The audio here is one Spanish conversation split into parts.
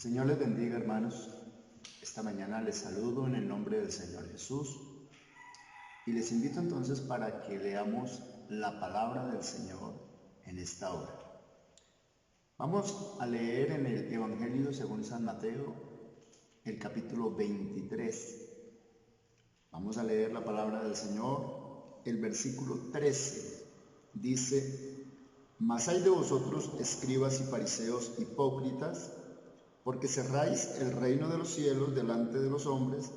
El Señor les bendiga, hermanos. Esta mañana les saludo en el nombre del Señor Jesús y les invito entonces para que leamos la palabra del Señor en esta hora. Vamos a leer en el Evangelio según San Mateo, el capítulo 23. Vamos a leer la palabra del Señor, el versículo 13. Dice: Mas hay de vosotros, escribas y fariseos hipócritas, porque cerráis el reino de los cielos delante de los hombres,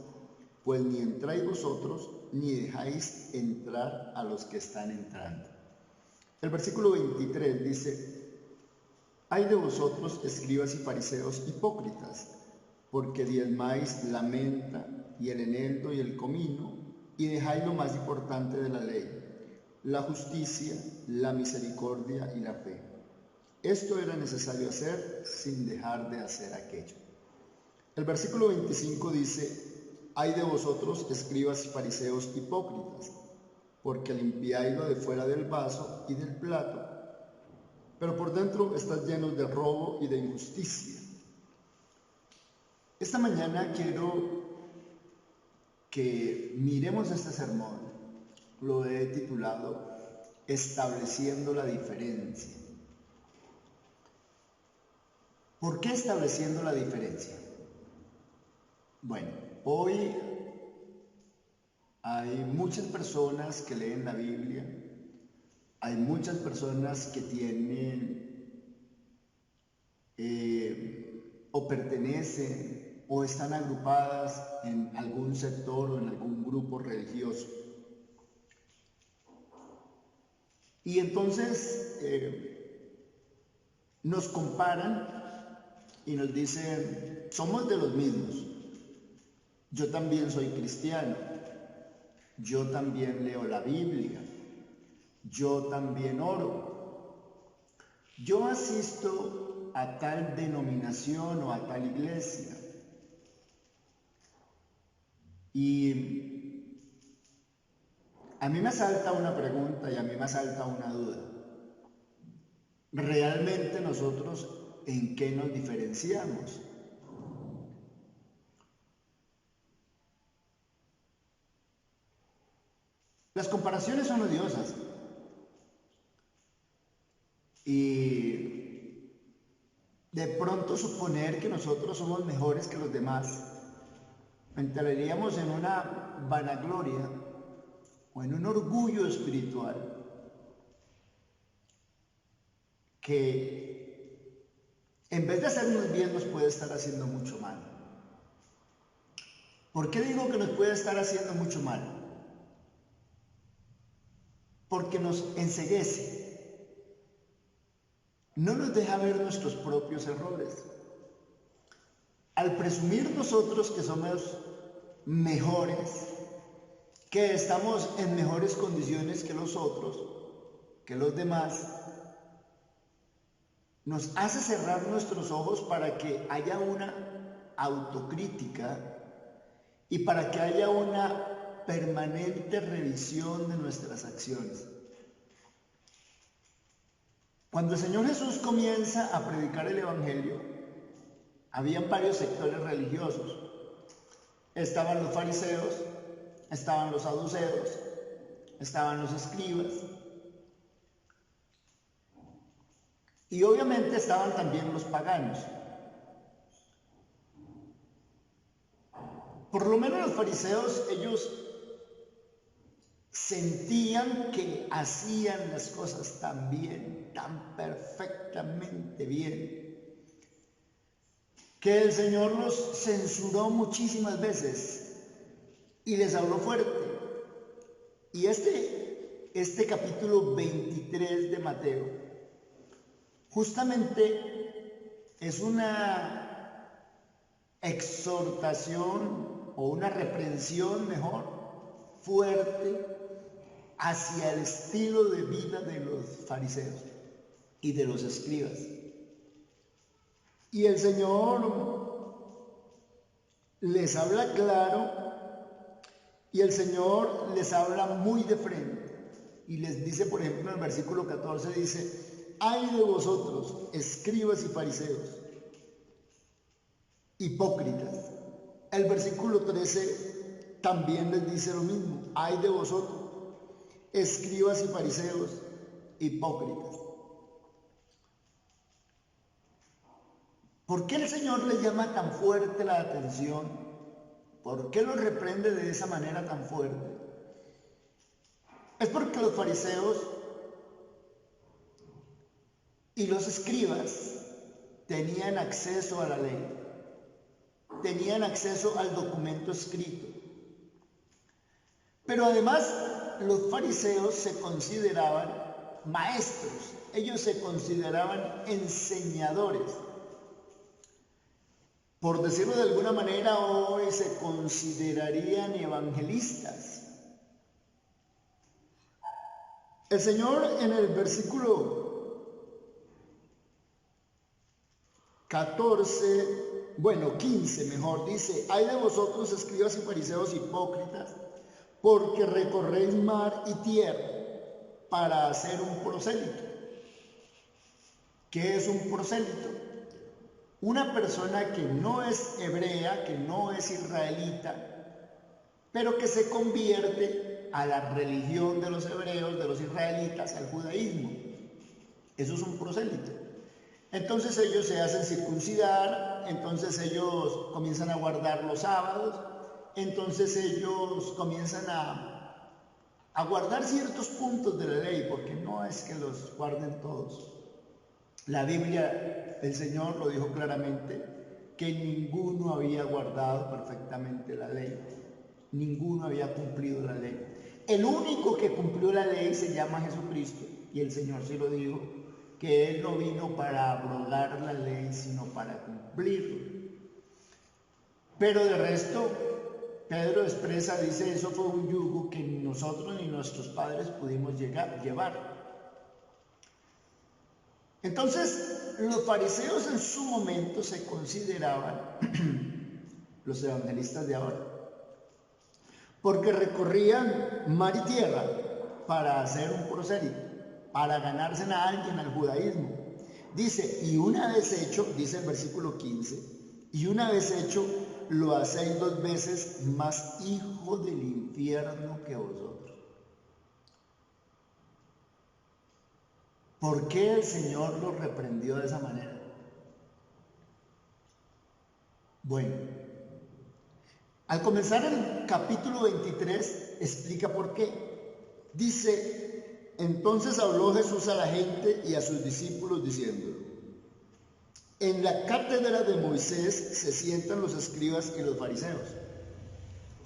pues ni entráis vosotros, ni dejáis entrar a los que están entrando. El versículo 23 dice: Hay de vosotros, escribas y fariseos hipócritas, porque diezmáis la menta y el eneldo y el comino, y dejáis lo más importante de la ley, la justicia, la misericordia y la fe. Esto era necesario hacer sin dejar de hacer aquello. El versículo 25 dice: Hay de vosotros, escribas y fariseos hipócritas, porque limpiáis lo de fuera del vaso y del plato, pero por dentro estáis llenos de robo y de injusticia. Esta mañana quiero que miremos este sermón. Lo he titulado Estableciendo la diferencia. ¿Por qué estableciendo la diferencia? Bueno, hoy hay muchas personas que leen la Biblia, hay muchas personas que tienen o pertenecen o están agrupadas en algún sector o en algún grupo religioso. Y entonces nos comparan y nos dicen: somos de los mismos, yo también soy cristiano, yo también leo la Biblia, yo también oro, yo asisto a tal denominación o a tal iglesia. Y a mí me salta una pregunta y a mí me salta una duda. ¿Realmente nosotros en qué nos diferenciamos? Las comparaciones son odiosas y de pronto suponer que nosotros somos mejores que los demás entraríamos en una vanagloria o en un orgullo espiritual que en vez de hacernos bien nos puede estar haciendo mucho mal. ¿Por qué digo que nos puede estar haciendo mucho mal? Porque nos enceguece, no nos deja ver nuestros propios errores. Al presumir nosotros que somos mejores, que estamos en mejores condiciones que los otros, que los demás, nos hace cerrar nuestros ojos para que haya una autocrítica y para que haya una permanente revisión de nuestras acciones. Cuando el Señor Jesús comienza a predicar el Evangelio, habían varios sectores religiosos. Estaban los fariseos, estaban los saduceos, estaban los escribas. Y obviamente estaban también los paganos. Por lo menos los fariseos, ellos sentían que hacían las cosas tan bien, tan perfectamente bien, que el Señor los censuró muchísimas veces y les habló fuerte. Y este capítulo 23 de Mateo justamente es una exhortación o una reprensión mejor fuerte hacia el estilo de vida de los fariseos y de los escribas. Y el Señor les habla claro y el Señor les habla muy de frente y les dice, por ejemplo, en el versículo 14 dice: Ay de vosotros, escribas y fariseos, hipócritas. El versículo 13 también les dice lo mismo. Ay de vosotros, escribas y fariseos, hipócritas. ¿Por qué el Señor les llama tan fuerte la atención? ¿Por qué los reprende de esa manera tan fuerte? Es porque los fariseos y los escribas tenían acceso a la ley, tenían acceso al documento escrito. Pero además los fariseos se consideraban maestros, ellos se consideraban enseñadores. Por decirlo de alguna manera, hoy se considerarían evangelistas. El Señor en el versículo 15 mejor, dice: ay de vosotros, escribas y fariseos hipócritas, porque recorréis mar y tierra para hacer un prosélito. ¿Qué es un prosélito? Una persona que no es hebrea, que no es israelita, pero que se convierte a la religión de los hebreos, de los israelitas, al judaísmo. Eso es un prosélito. Entonces ellos se hacen circuncidar, entonces ellos comienzan a guardar los sábados, entonces ellos comienzan a guardar ciertos puntos de la ley, porque no es que los guarden todos. La Biblia, el Señor lo dijo claramente, que ninguno había guardado perfectamente la ley, ninguno había cumplido la ley. El único que cumplió la ley se llama Jesucristo, y el Señor sí lo dijo, que Él no vino para abrogar la ley, sino para cumplirla. Pero de resto, Pedro expresa, dice, eso fue un yugo que ni nosotros ni nuestros padres pudimos llevar. Entonces, los fariseos en su momento se consideraban los evangelistas de ahora, porque recorrían mar y tierra para hacer un prosélito, para ganarse a alguien al judaísmo. Dice, y una vez hecho, dice el versículo 15, y una vez hecho, lo hacéis 2 veces más hijo del infierno que vosotros. ¿Por qué el Señor los reprendió de esa manera? Bueno, al comenzar el capítulo 23 explica por qué. Dice, entonces habló Jesús a la gente y a sus discípulos diciendo: en la cátedra de Moisés se sientan los escribas y los fariseos.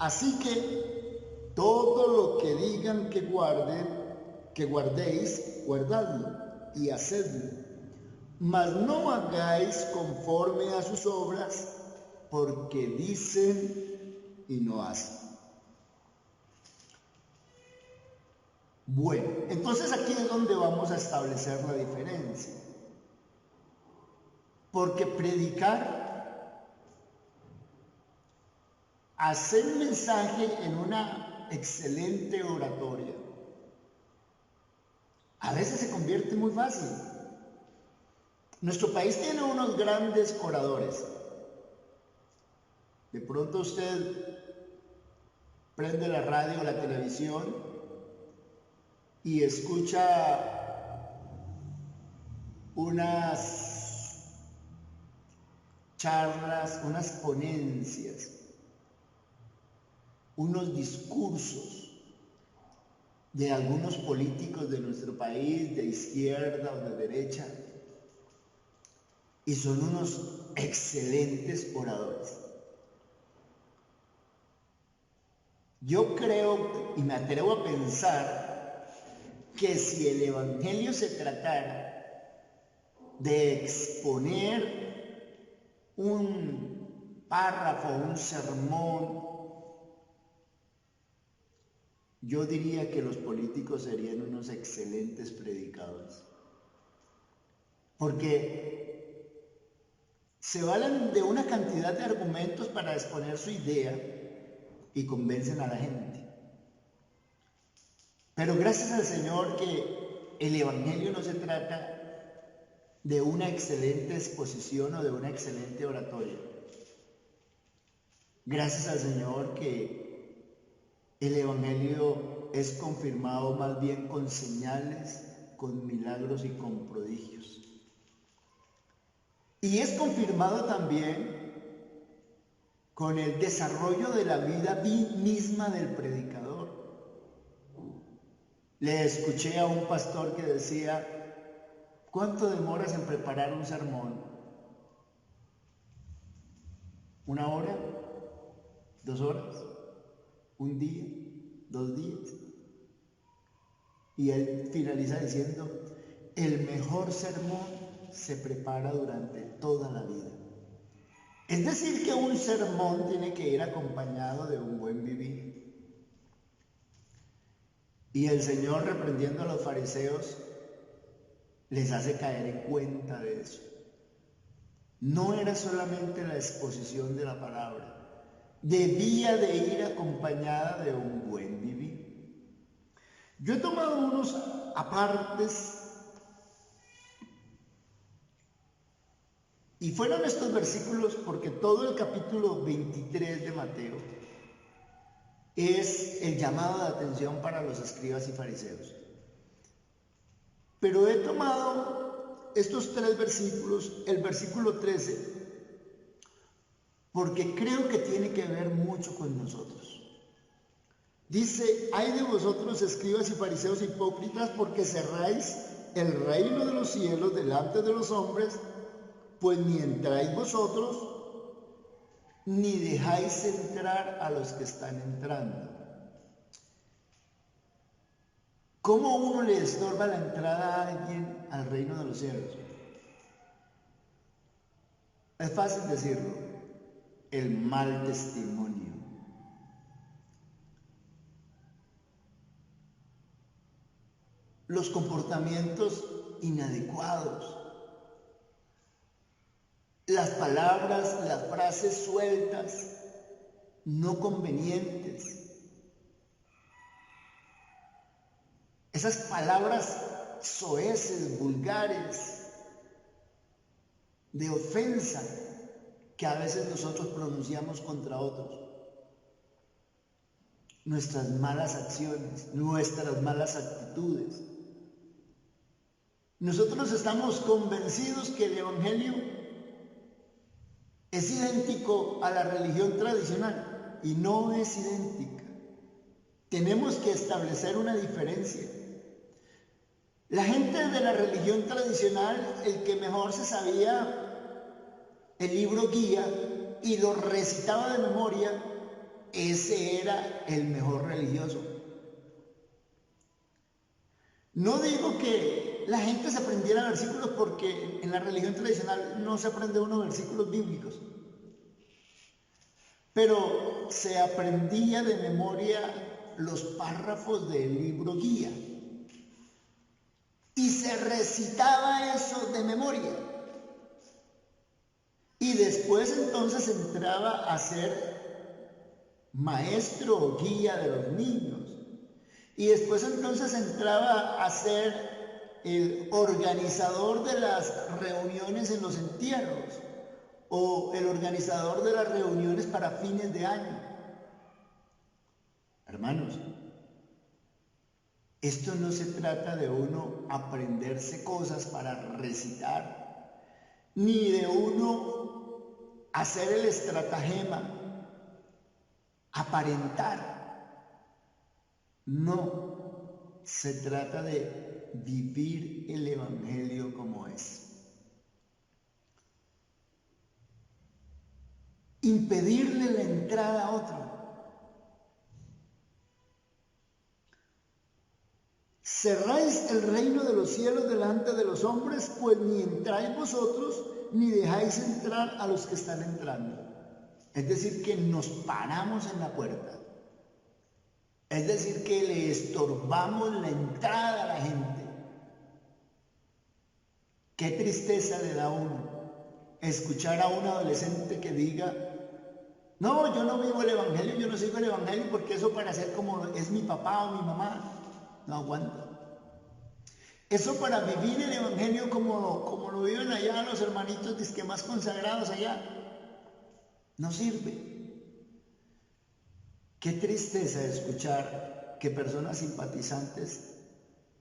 Así que todo lo que digan que guardéis, guardadlo y hacedlo, mas no hagáis conforme a sus obras, porque dicen y no hacen. Bueno, entonces aquí es donde vamos a establecer la diferencia, porque predicar, hacer un mensaje en una excelente oratoria, a veces se convierte muy fácil. Nuestro país tiene unos grandes oradores. De pronto usted prende la radio o la televisión y escucha unas charlas, unas ponencias, unos discursos de algunos políticos de nuestro país, de izquierda o de derecha, y son unos excelentes oradores. Yo creo y me atrevo a pensar que si el Evangelio se tratara de exponer un párrafo, un sermón, yo diría que los políticos serían unos excelentes predicadores, porque se valen de una cantidad de argumentos para exponer su idea y convencen a la gente. Pero gracias al Señor que el Evangelio no se trata de una excelente exposición o de una excelente oratoria. Gracias al Señor que el Evangelio es confirmado más bien con señales, con milagros y con prodigios. Y es confirmado también con el desarrollo de la vida misma del predicador. Le escuché a un pastor que decía: ¿cuánto demoras en preparar un sermón? ¿1 hora? 2 horas, 1 día, 2 días. Y él finaliza diciendo: el mejor sermón se prepara durante toda la vida. Es decir, que un sermón tiene que ir acompañado de un buen vivir. Y el Señor, reprendiendo a los fariseos, les hace caer en cuenta de eso. No era solamente la exposición de la palabra, debía de ir acompañada de un buen vivir. Yo he tomado unos apartes y fueron estos versículos porque todo el capítulo 23 de Mateo es el llamado de atención para los escribas y fariseos. Pero he tomado estos 3 versículos, el versículo 13, porque creo que tiene que ver mucho con nosotros. Dice: ay de vosotros, escribas y fariseos hipócritas, porque cerráis el reino de los cielos delante de los hombres, pues ni entráis vosotros, ni dejáis entrar a los que están entrando. ¿Cómo uno le estorba la entrada a alguien al reino de los cielos? Es fácil decirlo: el mal testimonio. Los comportamientos inadecuados. Las palabras, las frases sueltas, no convenientes. Esas palabras soeces, vulgares, de ofensa, que a veces nosotros pronunciamos contra otros. Nuestras malas acciones, nuestras malas actitudes. Nosotros estamos convencidos que el Evangelio es idéntico a la religión tradicional y no es idéntica. Tenemos que establecer una diferencia. La gente de la religión tradicional, el que mejor se sabía el libro guía y lo recitaba de memoria, ese era el mejor religioso. No digo que la gente se aprendiera versículos, porque en la religión tradicional no se aprende unos versículos bíblicos, pero se aprendía de memoria los párrafos del libro guía y se recitaba eso de memoria, y después entonces entraba a ser maestro o guía de los niños. Y después entonces entraba a ser el organizador de las reuniones en los entierros o el organizador de las reuniones para fines de año. Hermanos, esto no se trata de uno aprenderse cosas para recitar, ni de uno hacer el estratagema, aparentar. No, se trata de vivir el Evangelio como es. Impedirle la entrada a otro. Cerráis el reino de los cielos delante de los hombres, pues ni entráis vosotros, ni dejáis entrar a los que están entrando. Es decir, que nos paramos en la puerta. Es decir, que le estorbamos la entrada a la gente. Qué tristeza le da a uno escuchar a un adolescente que diga: no, yo no vivo el Evangelio, yo no sigo el Evangelio, porque eso para ser como es mi papá o mi mamá, no aguanta. Eso para vivir el Evangelio como lo viven allá los hermanitos disque más consagrados allá, no sirve. Qué tristeza escuchar que personas simpatizantes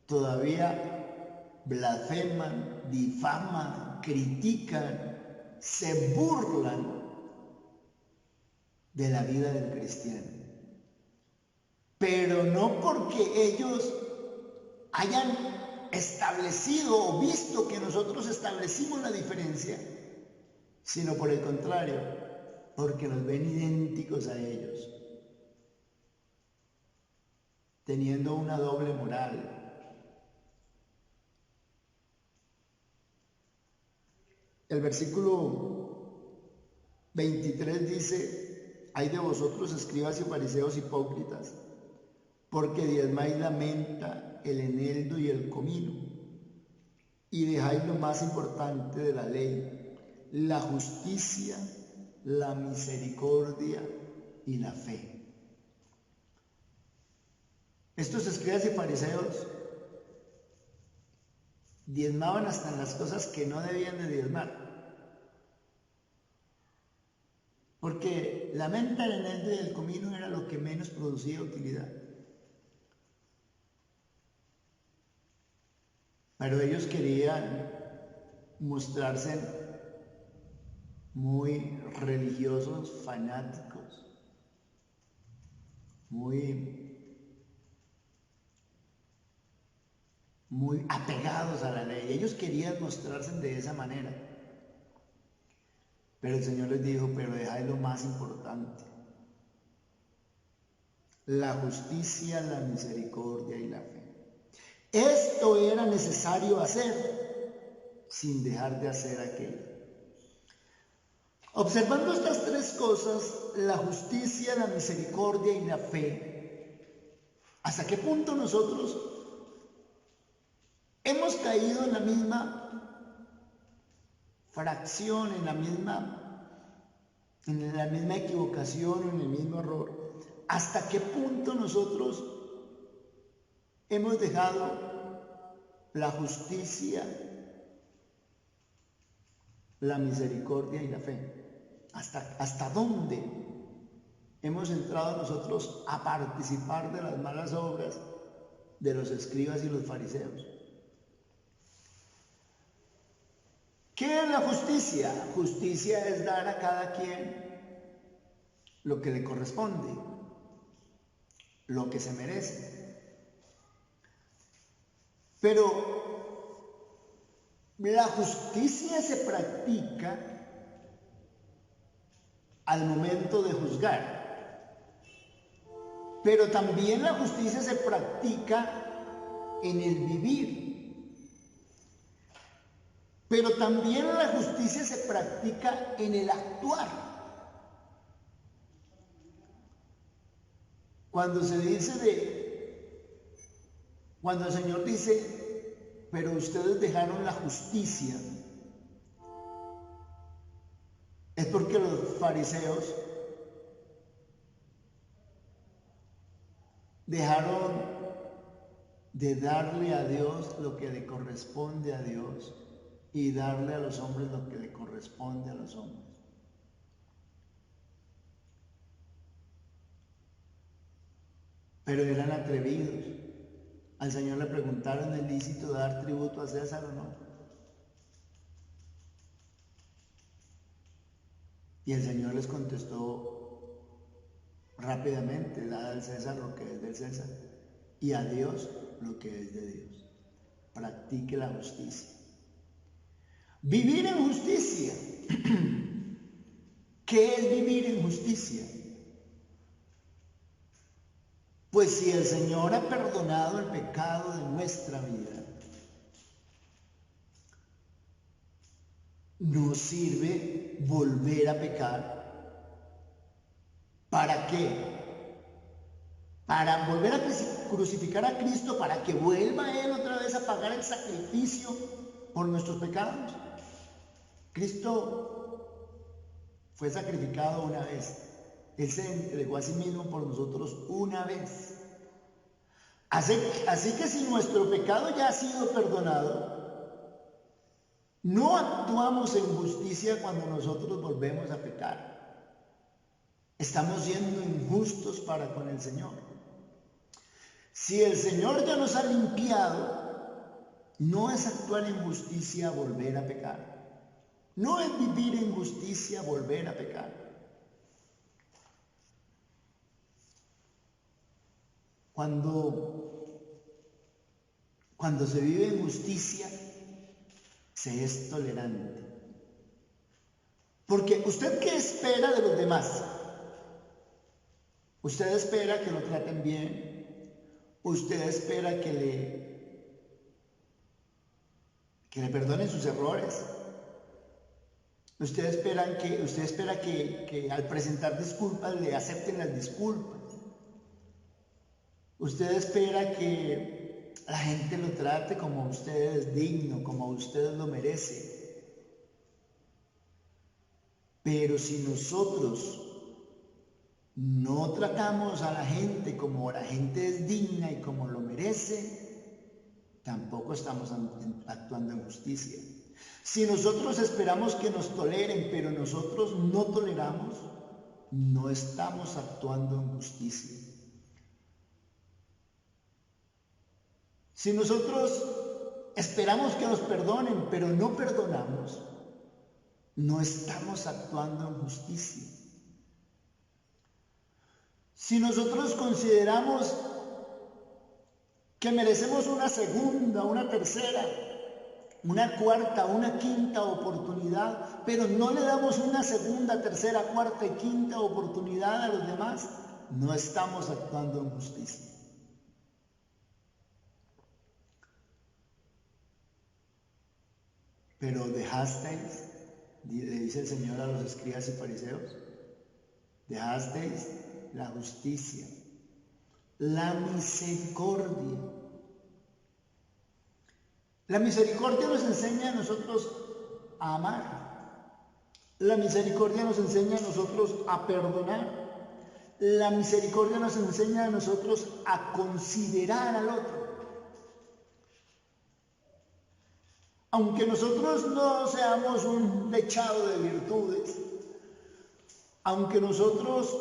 todavía blasfeman, difaman, critican, se burlan de la vida del cristiano. Pero no porque ellos hayan establecido o visto que nosotros establecimos la diferencia, sino por el contrario, porque nos ven idénticos a ellos, teniendo una doble moral. El versículo 23 dice: ay de vosotros, escribas y fariseos hipócritas, porque diezmáis la menta, el eneldo y el comino, y dejáis lo más importante de la ley, la justicia, la misericordia y la fe. Estos escribas y fariseos diezmaban hasta en las cosas que no debían de diezmar. Porque la menta, el eneldo y el comino era lo que menos producía utilidad. Pero ellos querían mostrarse muy religiosos, fanáticos, muy apegados a la ley. Ellos querían mostrarse de esa manera. Pero el Señor les dijo: pero dejad lo más importante, la justicia, la misericordia y la fe. Esto era necesario hacer sin dejar de hacer aquello. Observando estas tres cosas, la justicia, la misericordia y la fe, ¿hasta qué punto nosotros hemos caído en la misma fracción, en la misma equivocación, en el mismo error? ¿Hasta qué punto nosotros hemos dejado la justicia, la misericordia y la fe? ¿Hasta dónde hemos entrado nosotros a participar de las malas obras de los escribas y los fariseos? ¿Qué es la justicia? Justicia es dar a cada quien lo que le corresponde, lo que se merece. Pero la justicia se practica al momento de juzgar, pero también la justicia se practica en el vivir, pero también la justicia se practica en el actuar. Cuando el Señor dice: pero ustedes dejaron la justicia, es porque los fariseos dejaron de darle a Dios lo que le corresponde a Dios y darle a los hombres lo que le corresponde a los hombres. Pero eran atrevidos. Al Señor le preguntaron: ¿es lícito dar tributo a César o no? Y el Señor les contestó rápidamente: dad al César lo que es del César y a Dios lo que es de Dios. Practique la justicia. Vivir en justicia. ¿Qué es vivir en justicia? Pues si el Señor ha perdonado el pecado de nuestra vida, no sirve volver a pecar. ¿Para qué? Para volver a crucificar a Cristo, para que vuelva Él otra vez a pagar el sacrificio por nuestros pecados. Cristo fue sacrificado una vez. Él se entregó a sí mismo por nosotros una vez. Así que si nuestro pecado ya ha sido perdonado, no actuamos en justicia cuando nosotros volvemos a pecar. Estamos siendo injustos para con el Señor. Si el Señor ya nos ha limpiado, no es actuar en justicia volver a pecar. No es vivir en justicia volver a pecar. Cuando se vive en justicia, se es tolerante. Porque ¿usted qué espera de los demás? Usted espera que lo traten bien. Usted espera que le perdonen sus errores. Usted espera que al presentar disculpas le acepten las disculpas. Usted espera que la gente lo trate como usted es digno, como usted lo merece. Pero si nosotros no tratamos a la gente como la gente es digna y como lo merece, tampoco estamos actuando en justicia. Si nosotros esperamos que nos toleren, pero nosotros no toleramos, no estamos actuando en justicia. Si nosotros esperamos que nos perdonen, pero no perdonamos, no estamos actuando en justicia. Si nosotros consideramos que merecemos una segunda, una tercera, una cuarta, una quinta oportunidad, pero no le damos una segunda, tercera, cuarta y quinta oportunidad a los demás, no estamos actuando en justicia. Pero dejasteis, le dice el Señor a los escribas y fariseos, dejasteis la justicia, la misericordia. La misericordia nos enseña a nosotros a amar. La misericordia nos enseña a nosotros a perdonar. La misericordia nos enseña a nosotros a considerar al otro. Aunque nosotros no seamos un dechado de virtudes, aunque nosotros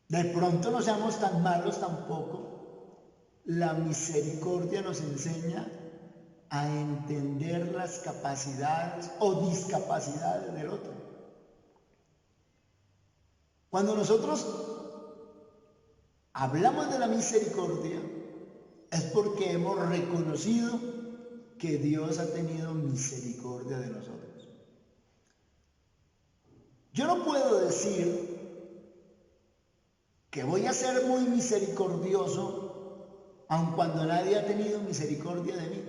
de pronto no seamos tan malos tampoco, la misericordia nos enseña a entender las capacidades o discapacidades del otro. Cuando nosotros hablamos de la misericordia, es porque hemos reconocido que Dios ha tenido misericordia de nosotros. Yo no puedo decir que voy a ser muy misericordioso aun cuando nadie ha tenido misericordia de mí.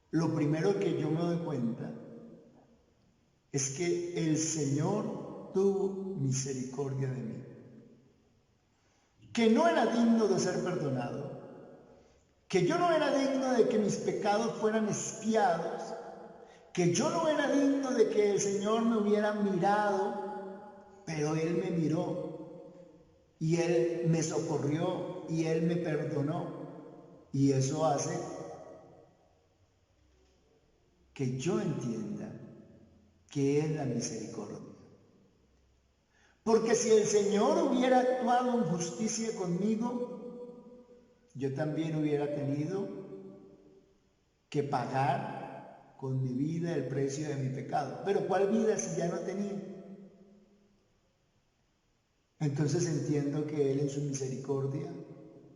Lo primero que yo me doy cuenta es que el Señor tuvo misericordia de mí. Que no era digno de ser perdonado, que yo no era digno de que mis pecados fueran expiados, que yo no era digno de que el Señor me hubiera mirado, pero Él me miró y Él me socorrió y Él me perdonó. Y eso hace que yo entienda qué es la misericordia. Porque si el Señor hubiera actuado en justicia conmigo, yo también hubiera tenido que pagar con mi vida el precio de mi pecado. Pero ¿cuál vida si ya no tenía? Entonces entiendo que Él en su misericordia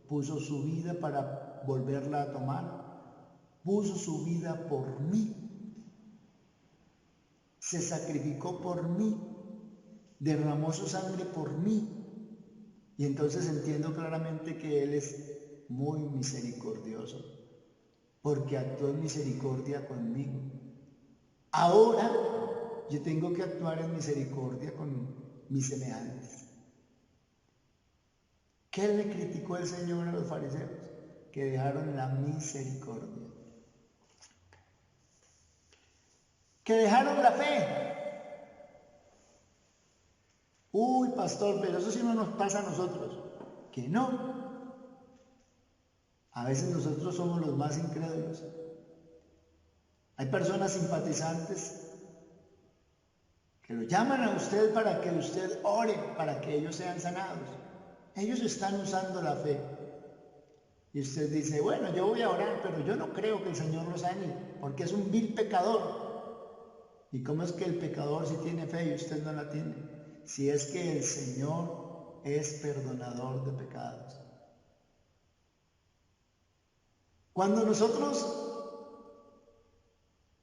puso su vida para volverla a tomar. Puso su vida por mí. Se sacrificó por mí. Derramó su sangre por mí. Y entonces entiendo claramente que Él es muy misericordioso, porque actuó en misericordia conmigo. Ahora yo tengo que actuar en misericordia con mis semejantes. ¿Qué le criticó el Señor a los fariseos? Que dejaron la misericordia. Que dejaron la fe. Uy, pastor, pero eso sí no nos pasa a nosotros. Que no. A veces nosotros somos los más incrédulos. Hay personas simpatizantes que lo llaman a usted para que usted ore, para que ellos sean sanados. Ellos están usando la fe. Y usted dice, bueno, yo voy a orar, pero yo no creo que el Señor lo sane, porque es un vil pecador. ¿Y cómo es que el pecador sí tiene fe y usted no la tiene? Si es que el Señor es perdonador de pecados. Cuando nosotros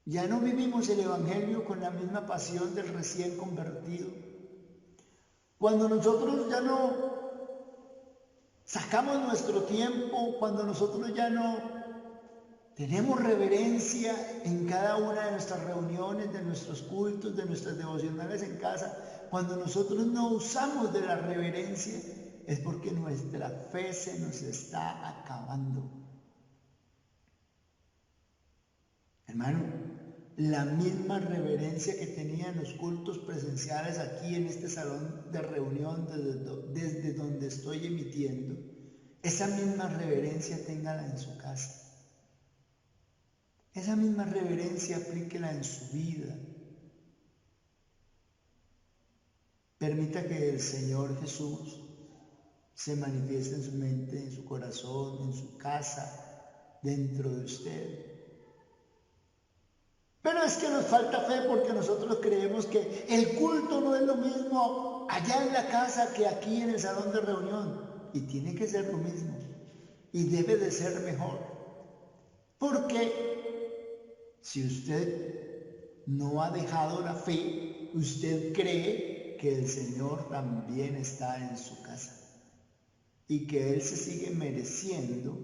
ya no vivimos el Evangelio con la misma pasión del recién convertido, cuando nosotros ya no sacamos nuestro tiempo, cuando nosotros ya no tenemos reverencia en cada una de nuestras reuniones, de nuestros cultos, de nuestras devocionales en casa, cuando nosotros no usamos de la reverencia, es porque nuestra fe se nos está acabando. Hermano, la misma reverencia que tenía en los cultos presenciales aquí en este salón de reunión desde donde estoy emitiendo, esa misma reverencia téngala en su casa. Esa misma reverencia aplíquela en su vida. Permita que el Señor Jesús se manifieste en su mente, en su corazón, en su casa, dentro de usted. Pero es que nos falta fe porque nosotros creemos que el culto no es lo mismo allá en la casa que aquí en el salón de reunión. Y tiene que ser lo mismo. Y debe de ser mejor. Porque si usted no ha dejado la fe, usted cree que el Señor también está en su casa. Y que Él se sigue mereciendo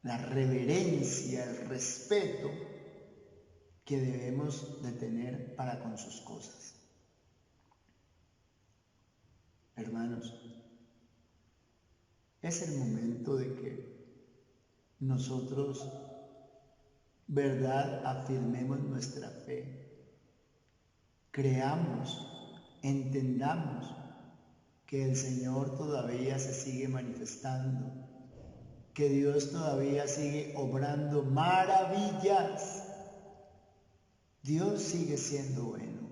la reverencia, el respeto que debemos de tener para con sus cosas. Hermanos, es el momento de que nosotros, verdad, afirmemos nuestra fe, creamos, entendamos que el Señor todavía se sigue manifestando, que Dios todavía sigue obrando maravillas. Dios sigue siendo bueno.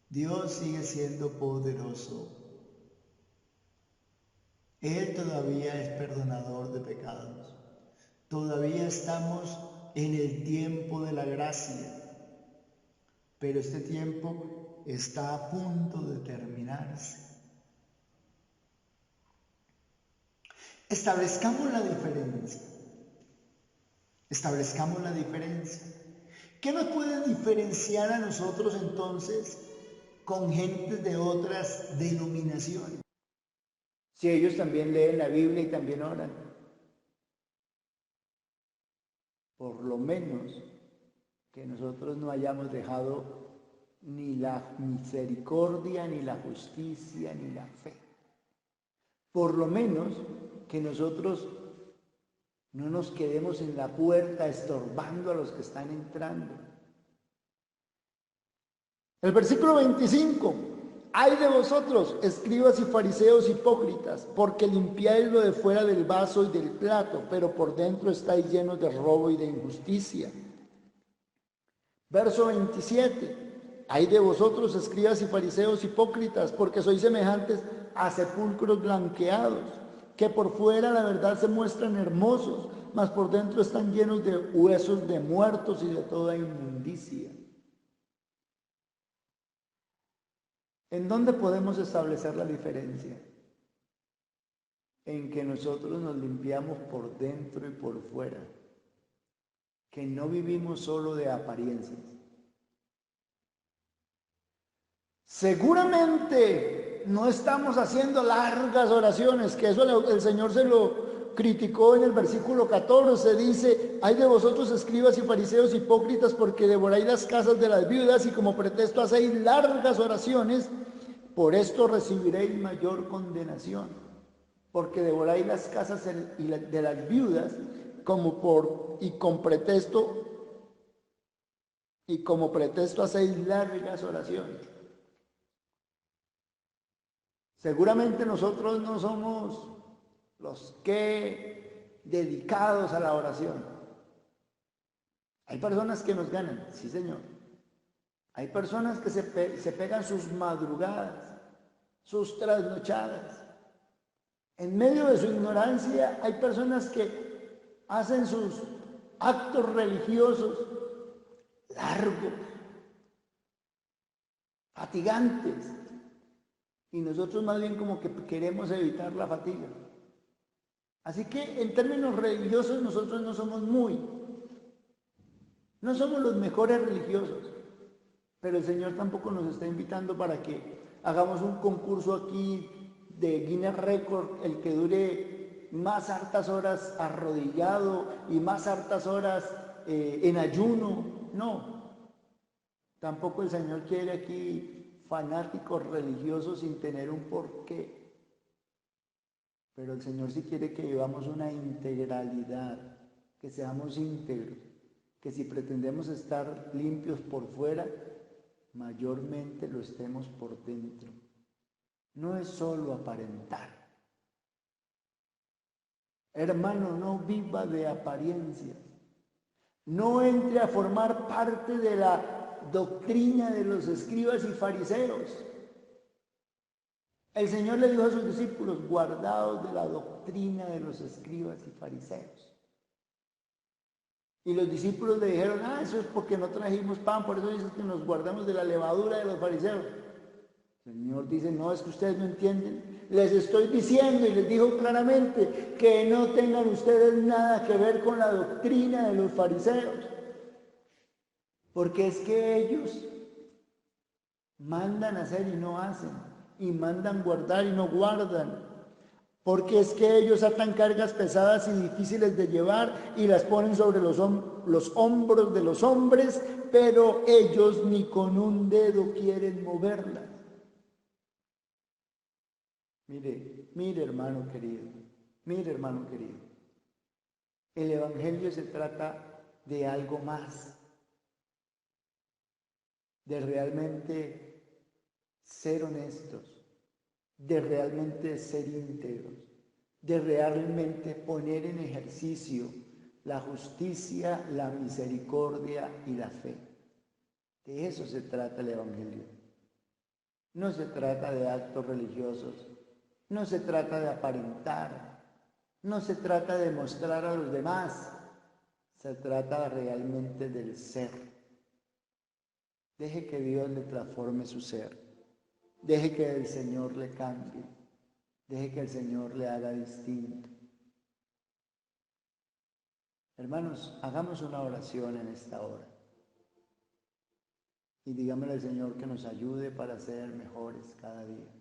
Dios sigue siendo poderoso. Él todavía es perdonador de pecados. Todavía estamos en el tiempo de la gracia. Pero este tiempo está a punto de terminarse. Establezcamos la diferencia. Establezcamos la diferencia. ¿Qué nos puede diferenciar a nosotros entonces con gentes de otras denominaciones? Si ellos también leen la Biblia y también oran. Por lo menos que nosotros no hayamos dejado ni la misericordia, ni la justicia, ni la fe. Por lo menos que nosotros no nos quedemos en la puerta estorbando a los que están entrando. El versículo 25. Ay de vosotros, escribas y fariseos hipócritas, porque limpiáis lo de fuera del vaso y del plato, pero por dentro estáis llenos de robo y de injusticia. Verso 27. Ay de vosotros, escribas y fariseos hipócritas, porque sois semejantes a sepulcros blanqueados, que por fuera la verdad se muestran hermosos, mas por dentro están llenos de huesos de muertos y de toda inmundicia. ¿En dónde podemos establecer la diferencia? En que nosotros nos limpiamos por dentro y por fuera, que no vivimos solo de apariencias. Seguramente no estamos haciendo largas oraciones, que eso el Señor se lo criticó en el versículo 14, dice, ay de vosotros escribas y fariseos hipócritas, porque devoráis las casas de las viudas y como pretexto hacéis largas oraciones, por esto recibiréis mayor condenación, porque devoráis las casas de las viudas y como pretexto hacéis largas oraciones. Seguramente nosotros no somos los que dedicados a la oración. Hay personas que nos ganan, sí señor. Hay personas que se pegan sus madrugadas, sus trasnochadas. En medio de su ignorancia hay personas que hacen sus actos religiosos largos, fatigantes, y nosotros más bien como que queremos evitar la fatiga. Así que en términos religiosos nosotros no somos los mejores religiosos, pero el Señor tampoco nos está invitando para que hagamos un concurso aquí de Guinness Record, el que dure más hartas horas arrodillado y más hartas horas en ayuno. No, tampoco el Señor quiere aquí fanáticos religiosos sin tener un porqué. Pero el Señor sí quiere que vivamos una integralidad, que seamos íntegros, que si pretendemos estar limpios por fuera, mayormente lo estemos por dentro. No es solo aparentar. Hermano, no viva de apariencias. No entre a formar parte de la doctrina de los escribas y fariseos. El Señor le dijo a sus discípulos, guardaos de la doctrina de los escribas y fariseos. Y los discípulos le dijeron, eso es porque no trajimos pan, por eso dices que nos guardamos de la levadura de los fariseos. El Señor dice, no, es que ustedes no entienden. Les estoy diciendo y les dijo claramente que no tengan ustedes nada que ver con la doctrina de los fariseos. Porque es que ellos mandan hacer y no hacen, y mandan guardar y no guardan. Porque es que ellos atan cargas pesadas y difíciles de llevar y las ponen sobre los hombros de los hombres, pero ellos ni con un dedo quieren moverlas. Mire hermano querido, el Evangelio se trata de algo más, de realmente ser honestos, de realmente ser íntegros, de realmente poner en ejercicio la justicia, la misericordia y la fe. De eso se trata el Evangelio. No se trata de actos religiosos, no se trata de aparentar, no se trata de mostrar a los demás, se trata realmente del ser. Deje que Dios le transforme su ser. Deje que el Señor le cambie. Deje que el Señor le haga distinto. Hermanos, hagamos una oración en esta hora. Y digámosle al Señor que nos ayude para ser mejores cada día.